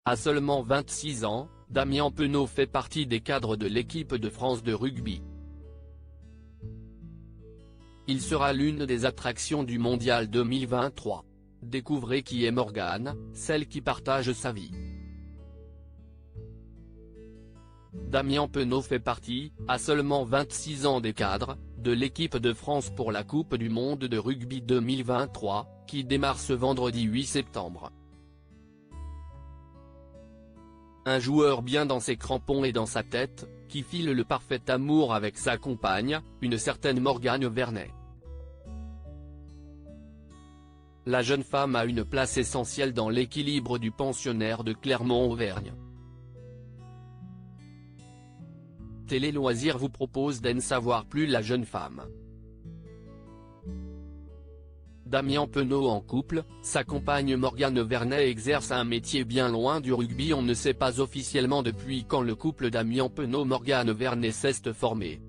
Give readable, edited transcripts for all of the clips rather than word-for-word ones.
À seulement 26 ans, Damien Penaud fait partie des cadres de l'équipe de France de rugby. Il sera l'une des attractions du Mondial 2023. Découvrez qui est Morgane, celle qui partage sa vie. Damien Penaud fait partie, à seulement 26 ans des cadres, de l'équipe de France pour la Coupe du Monde de rugby 2023, qui démarre ce vendredi 8 septembre. Un joueur bien dans ses crampons et dans sa tête, qui file le parfait amour avec sa compagne, une certaine Morgane Vernet. La jeune femme a une place essentielle dans l'équilibre du pensionnaire de Clermont-Auvergne. Télé Loisirs vous propose d'en savoir plus. La jeune femme. Damien Penaud en couple, sa compagne Morgane Vernet exerce un métier bien loin du rugby. On ne sait pas officiellement depuis quand le couple Damien Penaud-Morgane Vernet s'est formé.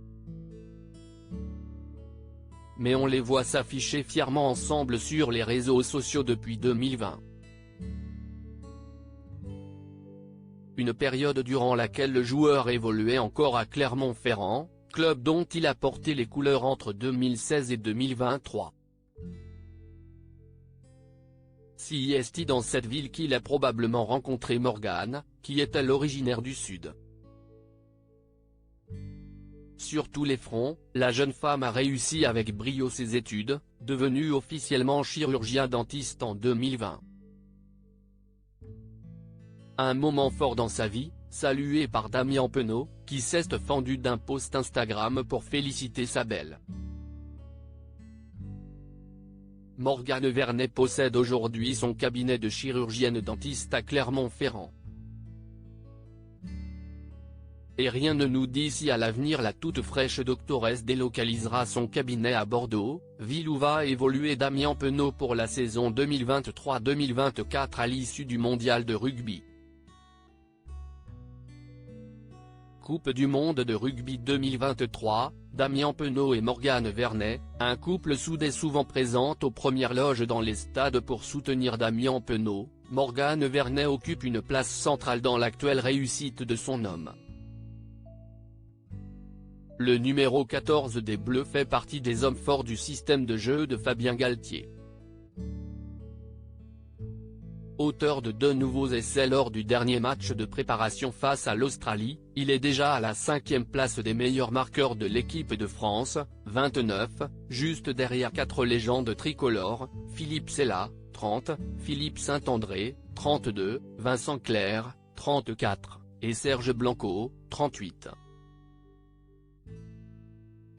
Mais on les voit s'afficher fièrement ensemble sur les réseaux sociaux depuis 2020. Une période durant laquelle le joueur évoluait encore à Clermont-Ferrand, club dont il a porté les couleurs entre 2016 et 2023. C'est dans cette ville qu'il a probablement rencontré Morgane, qui est elle originaire du Sud. Sur tous les fronts, la jeune femme a réussi avec brio ses études, devenue officiellement chirurgien dentiste en 2020. Un moment fort dans sa vie, salué par Damien Penaud, qui s'est fendu d'un post Instagram pour féliciter sa belle. Morgane Vernet possède aujourd'hui son cabinet de chirurgienne dentiste à Clermont-Ferrand. Et rien ne nous dit si à l'avenir la toute fraîche doctoresse délocalisera son cabinet à Bordeaux, ville où va évoluer Damien Penaud pour la saison 2023-2024 à l'issue du Mondial de rugby. Coupe du Monde de rugby 2023, Damien Penaud et Morgane Vernet, un couple soudé souvent présente aux premières loges dans les stades pour soutenir Damien Penaud. Morgane Vernet occupe une place centrale dans l'actuelle réussite de son homme. Le numéro 14 des Bleus fait partie des hommes forts du système de jeu de Fabien Galtier. Auteur de 2 nouveaux essais lors du dernier match de préparation face à l'Australie, il est déjà à la 5e place des meilleurs marqueurs de l'équipe de France, 29, juste derrière 4 légendes tricolores, Philippe Sella, 30, Philippe Saint-André, 32, Vincent Clerc, 34, et Serge Blanco, 38.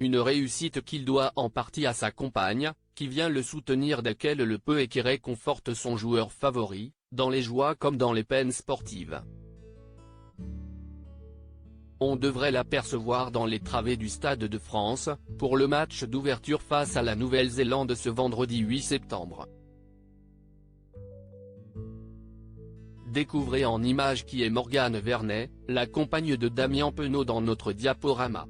Une réussite qu'il doit en partie à sa compagne, qui vient le soutenir dès qu'elle le peut et qui réconforte son joueur favori, dans les joies comme dans les peines sportives. On devrait l'apercevoir dans les travées du Stade de France, pour le match d'ouverture face à la Nouvelle-Zélande ce vendredi 8 septembre. Découvrez en images qui est Morgane Vernet, la compagne de Damien Penaud dans notre diaporama.